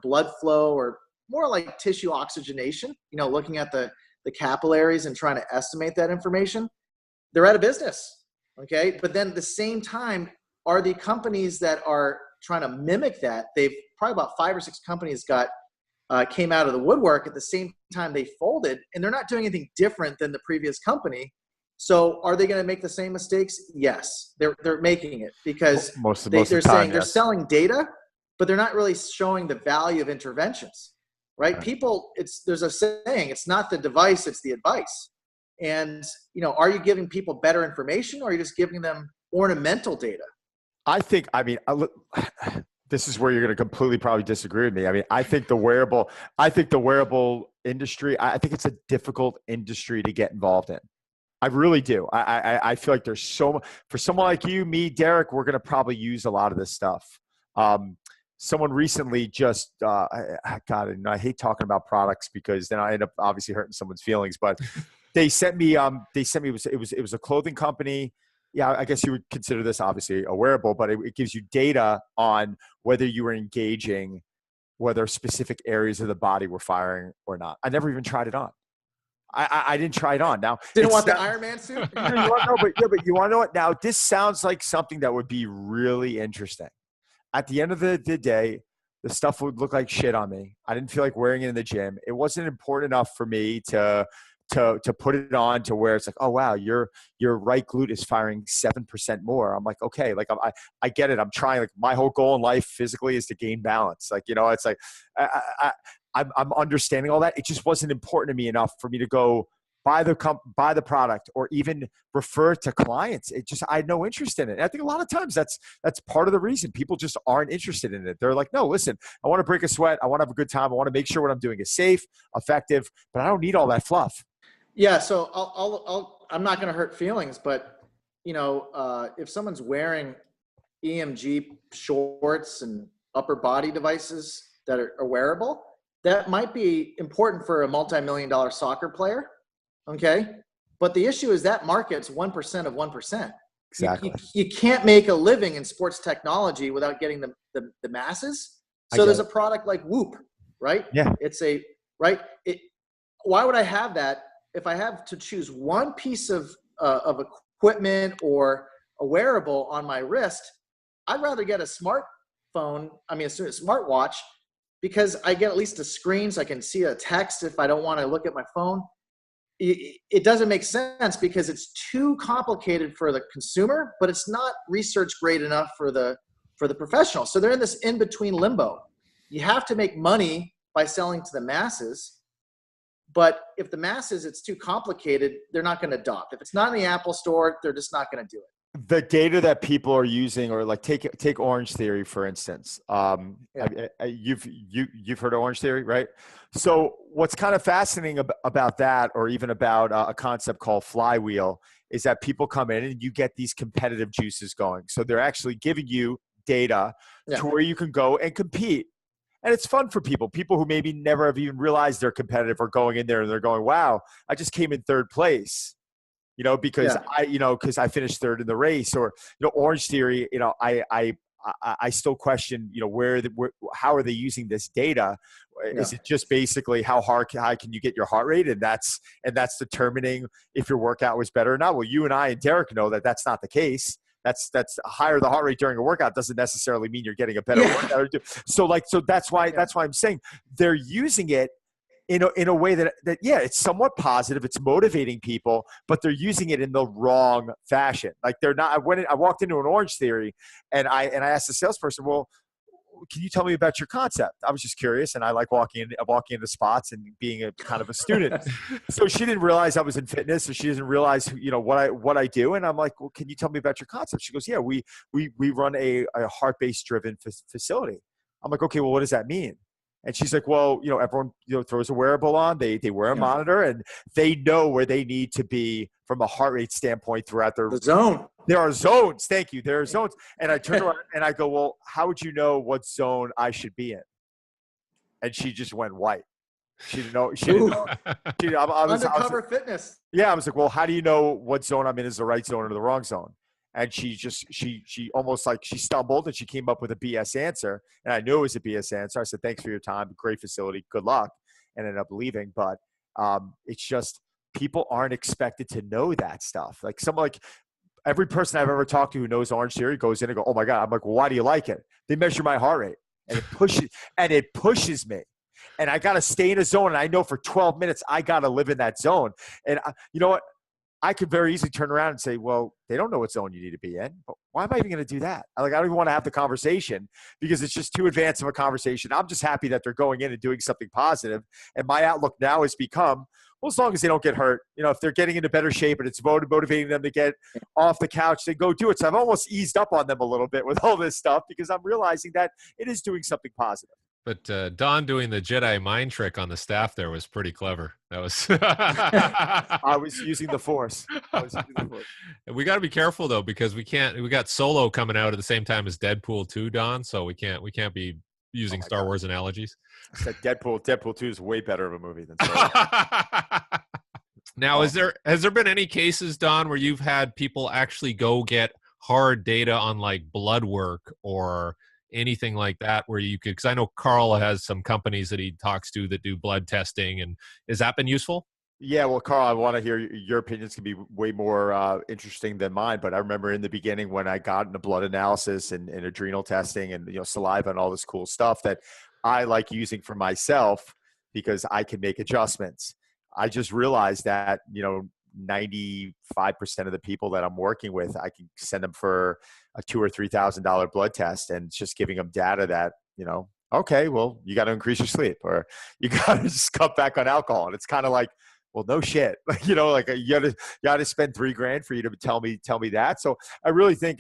blood flow, or more like tissue oxygenation, looking at the capillaries and trying to estimate that information, they're out of business. Okay. But then at the same time, are the companies that are trying to mimic that, they've probably about 5 or 6 companies came out of the woodwork at the same time they folded, and they're not doing anything different than the previous company. So are they going to make the same mistakes? Yes, they're making it, because they're saying they're selling data, but they're not really showing the value of interventions, right? People, there's a saying, it's not the device, it's the advice. And, are you giving people better information, or are you just giving them ornamental data? This is where you're going to completely probably disagree with me. I think the wearable industry, I think it's a difficult industry to get involved in. I really do. I feel like there's for someone like you, me, Derek, we're going to probably use a lot of this stuff. Someone recently just, I hate talking about products because then I end up obviously hurting someone's feelings, but they sent me, it was a clothing company. Yeah, I guess you would consider this obviously a wearable, but it gives you data on whether you were engaging, whether specific areas of the body were firing or not. I never even tried it on. I didn't try it on. Now, didn't want the Iron Man suit. But you want to know what? Now, this sounds like something that would be really interesting. At the end of the day, the stuff would look like shit on me. I didn't feel like wearing it in the gym. It wasn't important enough for me to put it on to where it's like, oh wow, your right glute is firing 7% more. I'm like, okay, like I get it. I'm trying. Like my whole goal in life physically is to gain balance. Like, it's like I'm understanding all that. It just wasn't important to me enough for me to go buy the product or even refer to clients. I had no interest in it. And I think a lot of times that's part of the reason people just aren't interested in it. They're like, no, listen, I want to break a sweat. I want to have a good time. I want to make sure what I'm doing is safe, effective, but I don't need all that fluff. Yeah. So I'm not going to hurt feelings, but if someone's wearing EMG shorts and upper body devices that are wearable, that might be important for a multi-million-dollar soccer player. Okay. But the issue is that market's 1% of 1%. Exactly. You can't make a living in sports technology without getting the masses. So there's a product like Whoop, right? Yeah. Why would I have that if I have to choose one piece of equipment or a wearable on my wrist? I'd rather get a smartphone, a smartwatch, because I get at least a screen so I can see a text if I don't want to look at my phone. It doesn't make sense because it's too complicated for the consumer, but it's not research grade enough for the professional. So they're in this in-between limbo. You have to make money by selling to the masses, but if the masses, it's too complicated, they're not going to adopt. If it's not in the Apple store, they're just not going to do it. The data that people are using, or like take Orange Theory, for instance. You've heard of Orange Theory, right? So what's kind of fascinating about that, or even about a concept called flywheel, is that people come in and you get these competitive juices going. So they're actually giving you data to where you can go and compete. And it's fun for people who maybe never have even realized they're competitive are going in there and they're going, wow, I just came in third place. Because I finished third in the race, or, Orange Theory, I still question, how are they using this data? Is it just basically how high can you get your heart rate? And that's determining if your workout was better or not. Well, you and I and Derek know that that's not the case. That's higher the heart rate during a workout doesn't necessarily mean you're getting a better workout. So that's why I'm saying they're using it in a way that it's somewhat positive. It's motivating people, but they're using it in the wrong fashion. Like they're not. I walked into an Orange Theory, and I asked the salesperson, well, can you tell me about your concept? I was just curious, and I like walking into spots and being a kind of a student. So she didn't realize I was in fitness, so she doesn't realize what I do. And I'm like, well, can you tell me about your concept? She goes, yeah, we run a heart-based driven facility. I'm like, okay, well, what does that mean? And she's like, well, everyone, throws a wearable on, they wear a monitor, and they know where they need to be from a heart rate standpoint throughout the zone. There are zones. Thank you. There are zones. And I turn around and I go, well, how would you know what zone I should be in? And she just went white. She didn't know. Undercover fitness. Yeah. I was like, well, how do you know what zone I'm in is the right zone or the wrong zone? And she almost like she stumbled and she came up with a BS answer. And I knew it was a BS answer. I said, thanks for your time. Great facility. Good luck. And ended up leaving. But it's just people aren't expected to know that stuff. Like every person I've ever talked to who knows Orange Theory goes in and go, oh my God. I'm like, well, why do you like it? They measure my heart rate and it pushes me. And I got to stay in a zone. And I know for 12 minutes, I got to live in that zone. And you know what? I could very easily turn around and say, well, they don't know what zone you need to be in. But why am I even going to do that? I don't even want to have the conversation because it's just too advanced of a conversation. I'm just happy that they're going in and doing something positive. And my outlook now has become, well, as long as they don't get hurt, if they're getting into better shape and it's motivating them to get off the couch, then go do it. So I've almost eased up on them a little bit with all this stuff because I'm realizing that it is doing something positive. But Don doing the Jedi mind trick on the staff there was pretty clever. That was. I was using the Force. We got to be careful though because we got Solo coming out at the same time as Deadpool 2, Don. So we can't be using Star Wars analogies. I said Deadpool 2 is way better of a movie than Solo. Now, has there been any cases, Don, where you've had people actually go get hard data on like blood work or anything like that where you could, because I know Carl has some companies that he talks to that do blood testing, and has that been useful? Yeah, well, Carl, I want to hear your opinions. Can be way more interesting than mine. But I remember in the beginning when I got into blood analysis and adrenal testing and saliva and all this cool stuff that I like using for myself because I can make adjustments. I just realized that 95% of the people that I'm working with, I can send them for a $2,000 or $3,000 blood test, and it's just giving them data that, okay, well, you got to increase your sleep, or you got to just cut back on alcohol. And it's kind of like, well, no shit, you got to spend $3,000 for you to tell me that. So I really think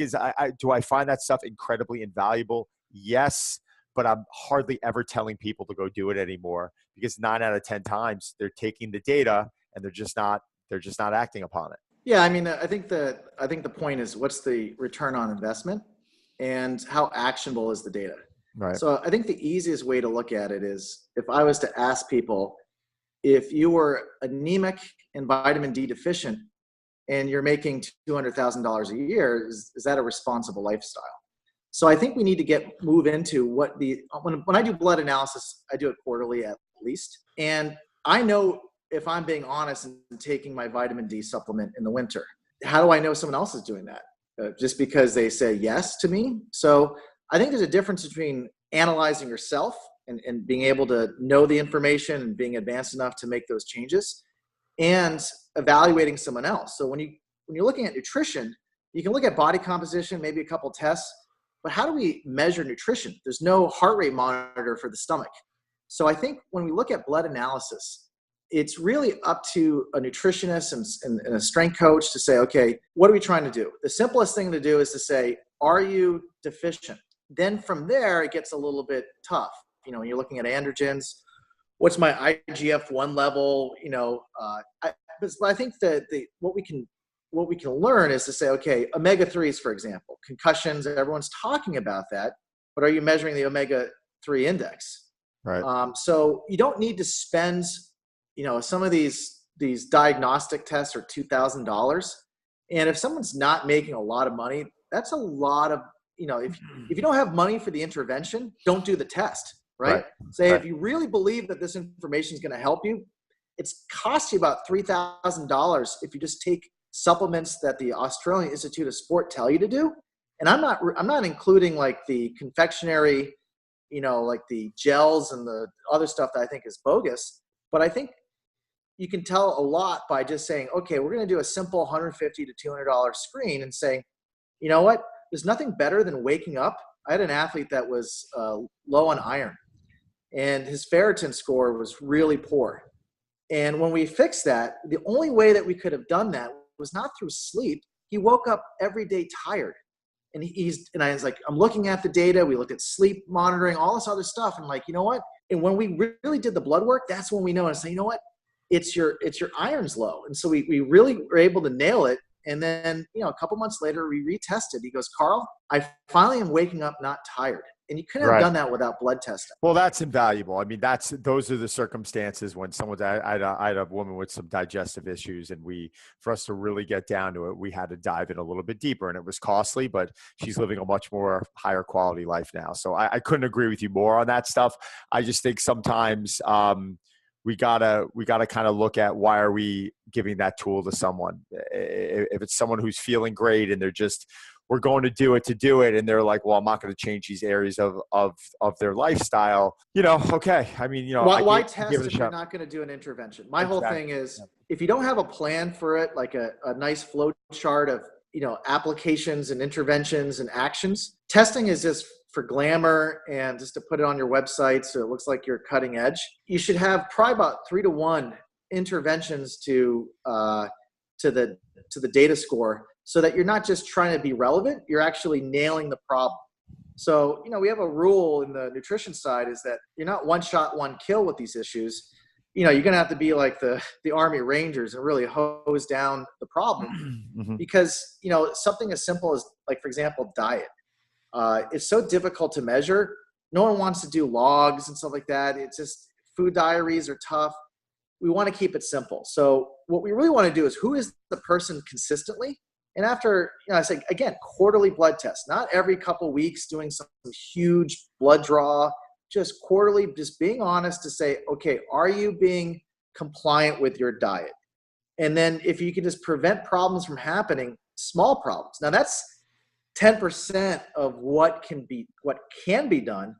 do I find that stuff incredibly invaluable? Yes. But I'm hardly ever telling people to go do it anymore because 9 out of 10 times they're taking the data and they're just not acting upon it. Yeah, I mean, I think the point is what's the return on investment and how actionable is the data? Right. So I think the easiest way to look at it is if I was to ask people, if you were anemic and vitamin D deficient and you're making $200,000 a year, is that a responsible lifestyle? So I think we need to move into what when I do blood analysis, I do it quarterly at least. And I know if I'm being honest and taking my vitamin D supplement in the winter. How do I know someone else is doing that? Just because they say yes to me? So I think there's a difference between analyzing yourself and being able to know the information and being advanced enough to make those changes and evaluating someone else. So when you're looking at nutrition, you can look at body composition, maybe a couple tests, but how do we measure nutrition? There's no heart rate monitor for the stomach. So I think when we look at blood analysis, it's really up to a nutritionist and a strength coach to say, okay, what are we trying to do? The simplest thing to do is to say, are you deficient? Then from there, it gets a little bit tough. When you're looking at androgens, what's my IGF-1 level? I think that what we can learn is to say, okay, omega-3s, for example, concussions, everyone's talking about that, but are you measuring the omega-3 index? Right. So you don't need to spend, some of these diagnostic tests are $2,000. And if someone's not making a lot of money, that's a lot of, if you don't have money for the intervention, don't do the test, right? Say, if you really believe that this information is going to help you, it's cost you about $3,000 if you just take supplements that the Australian Institute of Sport tell you to do. And I'm not including like the confectionery, like the gels and the other stuff that I think is bogus. But I think you can tell a lot by just saying, okay, we're going to do a simple $150 to $200 screen and saying, you know what? There's nothing better than waking up. I had an athlete that was low on iron, and his ferritin score was really poor. And when we fixed that, the only way that we could have done that was not through sleep. He woke up every day tired. And I was like, I'm looking at the data. We looked at sleep monitoring, all this other stuff. And like, you know what? And when we really did the blood work, that's when we know and say, you know what? It's your iron's low. And so we really were able to nail it. And then, a couple months later, we retested. He goes, Carl, I finally am waking up not tired. And you couldn't have done that without blood testing. Well, that's invaluable. I mean, those are the circumstances when I had a woman with some digestive issues, and for us to really get down to it, we had to dive in a little bit deeper, and it was costly, but she's living a much more higher quality life now. So I couldn't agree with you more on that stuff. I just think sometimes we gotta kind of look at, why are we giving that tool to someone? If it's someone who's feeling great and we're going to do it, and they're like, well, I'm not going to change these areas of their lifestyle. Okay. I mean, why test if you're not going to do an intervention? My whole thing is, if you don't have a plan for it, like a nice flow chart of, applications and interventions and actions, testing is just for glamour and just to put it on your website so it looks like you're cutting edge. You should have probably about 3 to 1 interventions to the data score, so that you're not just trying to be relevant, you're actually nailing the problem. So, we have a rule in the nutrition side, is that you're not one shot, one kill with these issues. You're going to have to be like the Army Rangers and really hose down the problem. Mm-hmm. Because, something as simple as, like, for example, diet. It's so difficult to measure. No one wants to do logs and stuff like that. It's just, food diaries are tough. We want to keep it simple. So what we really want to do is, who is the person consistently? And after, I say, again, quarterly blood tests, not every couple weeks doing some huge blood draw, just quarterly, just being honest to say, okay, are you being compliant with your diet? And then if you can just prevent problems from happening, small problems. Now that's 10% of what can be done,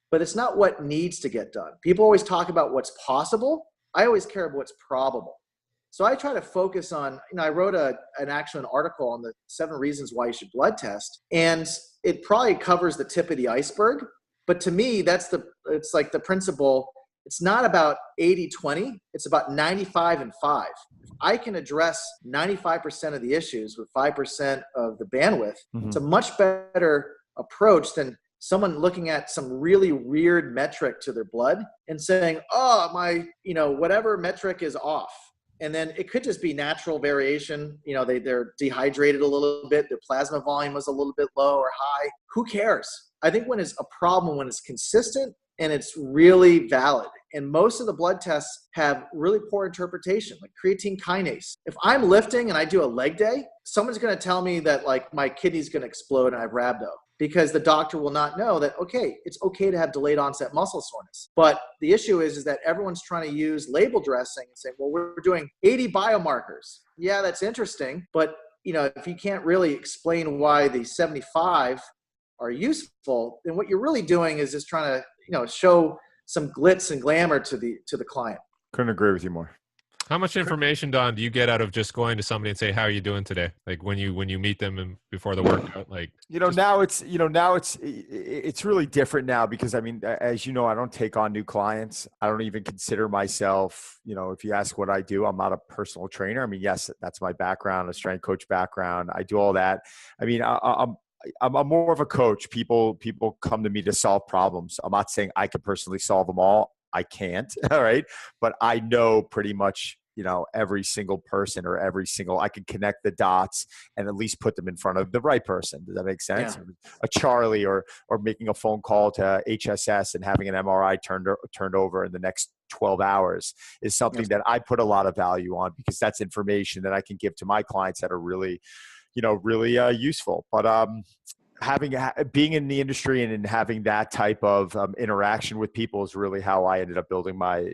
but it's not what needs to get done. People always talk about what's possible. I always care about what's probable. So I try to focus on, I wrote an article on the 7 reasons why you should blood test. And it probably covers the tip of the iceberg. But to me, it's like the principle. It's not about 80-20. It's about 95 and 5. If I can address 95% of the issues with 5% of the bandwidth, it's a much better approach than someone looking at some really weird metric to their blood and saying, oh, my, whatever metric is off. And then it could just be natural variation. They're dehydrated a little bit. Their plasma volume was a little bit low or high. Who cares? I think when it's a problem, when it's consistent and it's really valid. And most of the blood tests have really poor interpretation, like creatine kinase. If I'm lifting and I do a leg day, someone's going to tell me that like my kidney's going to explode and I have rhabdo, because the doctor will not know that, okay, it's okay to have delayed onset muscle soreness. But the issue is that everyone's trying to use label dressing and say, well, we're doing 80 biomarkers. Yeah, that's interesting. But, if you can't really explain why the 75 are useful, then what you're really doing is just trying to, show some glitz and glamour to the client. Couldn't agree with you more. How much information, Don, do you get out of just going to somebody and say, how are you doing today? Like when you meet them and before the workout, like, now it's really different now, because I mean, as you know, I don't take on new clients. I don't even consider myself, if you ask what I do, I'm not a personal trainer. I mean, yes, that's my background, a strength coach background. I do all that. I mean, I'm more of a coach. People come to me to solve problems. I'm not saying I can personally solve them all. I can't. All right. But I know pretty much, every single person or I can connect the dots and at least put them in front of the right person. Does that make sense? Yeah. A Charlie or making a phone call to HSS and having an MRI turned over in the next 12 hours is something that I put a lot of value on, because that's information that I can give to my clients that are really, really useful. But being in the industry and having that type of interaction with people is really how I ended up building my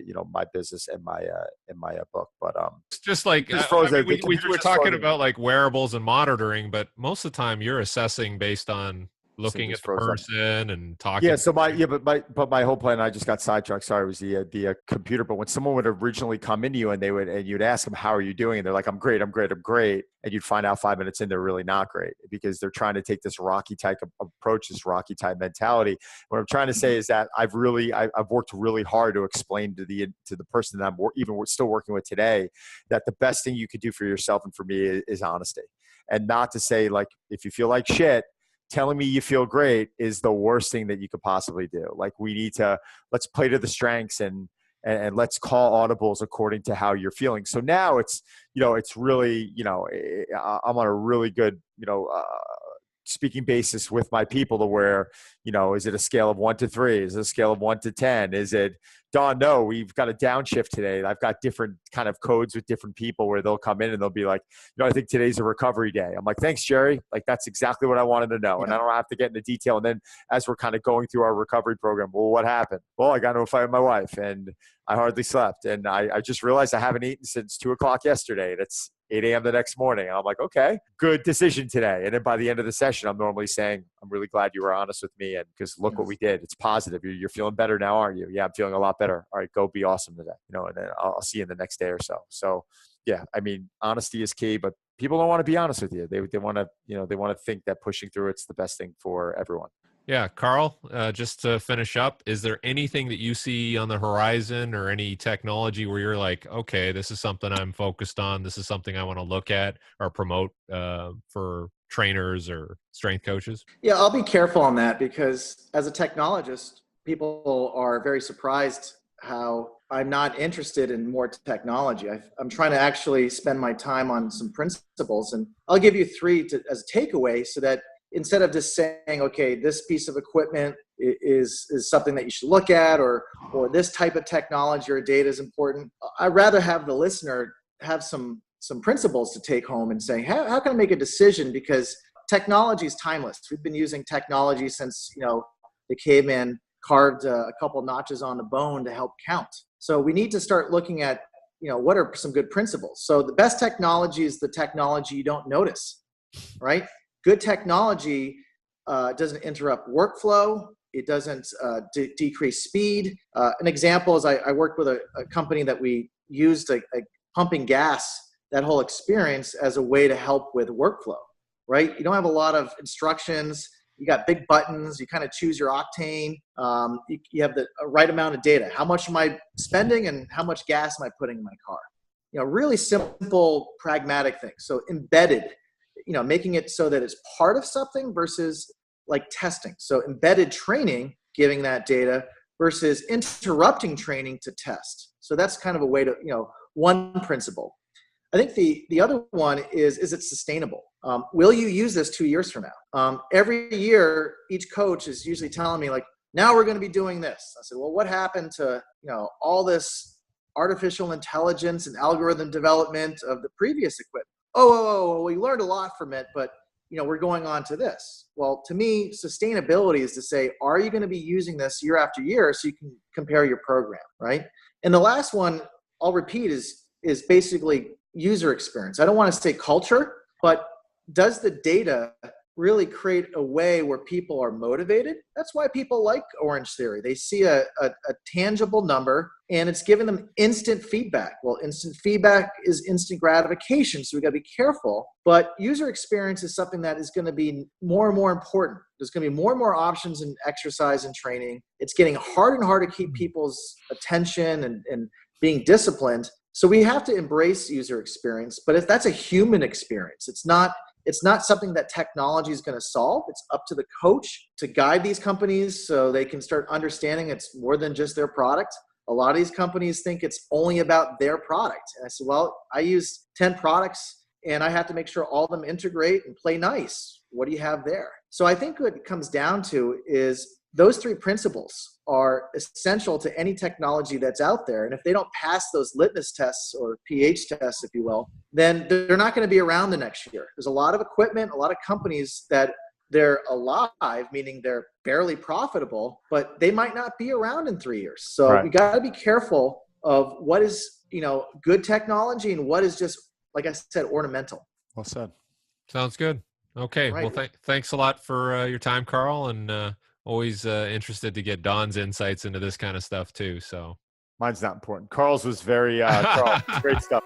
business and my book. But it's just like we were talking about like wearables and monitoring, but most of the time you're assessing based on looking at the person and talking. Yeah. So my whole plan, I just got sidetracked. Sorry, was the computer. But when someone would originally come into you and you'd ask them, how are you doing? And they're like, I'm great. And you'd find out 5 minutes in, they're really not great because they're trying to take this Rocky type of approach, this Rocky type mentality. What I'm trying to say is that I've worked really hard to explain to the person that I'm even still working with today, that the best thing you could do for yourself and for me is honesty, and not to say like, if you feel like shit, telling me you feel great is the worst thing that you could possibly do. Like, let's play to the strengths and let's call audibles according to how you're feeling. So now it's really, I'm on a really good, speaking basis with my people to where, is it a scale of 1 to 3? Is it a scale of 1 to 10? Is it, Don, no, we've got a downshift today. I've got different kind of codes with different people where they'll come in and they'll be like, I think today's a recovery day. I'm like, thanks, Jerry. Like, that's exactly what I wanted to know. Yeah. And I don't have to get into detail. And then as we're kind of going through our recovery program, well, what happened? Well, I got into a fight with my wife and I hardly slept. And I just realized I haven't eaten since 2:00 yesterday. And it's 8 a.m. the next morning. And I'm like, okay, good decision today. And then by the end of the session, I'm normally saying, I'm really glad you were honest with me. And because look what we did. It's positive. You're feeling better now, aren't you? Yeah, I'm feeling a lot better. All right, go be awesome today. And then I'll see you in the next day or so. So yeah, I mean, honesty is key, but people don't want to be honest with you. They want to, they want to think that pushing through it's the best thing for everyone. Yeah. Carl, just to finish up, is there anything that you see on the horizon or any technology where you're like, okay, this is something I'm focused on. This is something I want to look at or promote for trainers or strength coaches? Yeah, I'll be careful on that because as a technologist, people are very surprised how I'm not interested in more technology. I'm trying to actually spend my time on some principles, and I'll give you 3 as a takeaway so that instead of just saying, okay, this piece of equipment is something that you should look at, or this type of technology or data is important, I'd rather have the listener have some principles to take home and say, how can I make a decision? Because technology is timeless. We've been using technology since, the caveman carved a couple notches on the bone to help count. So we need to start looking at, what are some good principles? So the best technology is the technology you don't notice, right? Good technology doesn't interrupt workflow. It doesn't decrease speed. An example is I worked with a company that we used a pumping gas, that whole experience, as a way to help with workflow, right? You don't have a lot of instructions. You got big buttons. You kind of choose your octane. You have the right amount of data. How much am I spending and how much gas am I putting in my car? Really simple, pragmatic things. So embedded, making it so that it's part of something versus like testing. So embedded training, giving that data versus interrupting training to test. So that's kind of a way to, one principle. I think the other one is it sustainable? Will you use this 2 years from now? Every year, each coach is usually telling me like, now we're going to be doing this. I said, well, what happened to, all this artificial intelligence and algorithm development of the previous equipment? Oh, we learned a lot from it, but we're going on to this. Well, to me, sustainability is to say, are you going to be using this year after year so you can compare your program, right? And the last one I'll repeat is basically user experience. I don't want to say culture, but does the data really create a way where people are motivated? That's why people like Orange Theory. They see a tangible number and it's giving them instant feedback. Well, instant feedback is instant gratification, so we got to be careful. But user experience is something that is going to be more and more important. There's going to be more and more options in exercise and training. It's getting harder and harder to keep people's attention and being disciplined. So we have to embrace user experience, but if that's a human experience, it's not something that technology is going to solve. It's up to the coach to guide these companies so they can start understanding it's more than just their product. A lot of these companies think it's only about their product. And I said, well, I use 10 products and I have to make sure all of them integrate and play nice. What do you have there? So I think what it comes down to is those 3 principles are essential to any technology that's out there. And if they don't pass those litmus tests or pH tests, if you will, then they're not going to be around the next year. There's a lot of equipment, a lot of companies that they're alive, meaning they're barely profitable, but they might not be around in 3 years. So we got to be careful of what is, good technology and what is just, like I said, ornamental. Well said. Sounds good. Okay. Right. Well, thanks a lot for your time, Carl, and always interested to get Don's insights into this kind of stuff too. So mine's not important. Carl's was very, Carl, great stuff.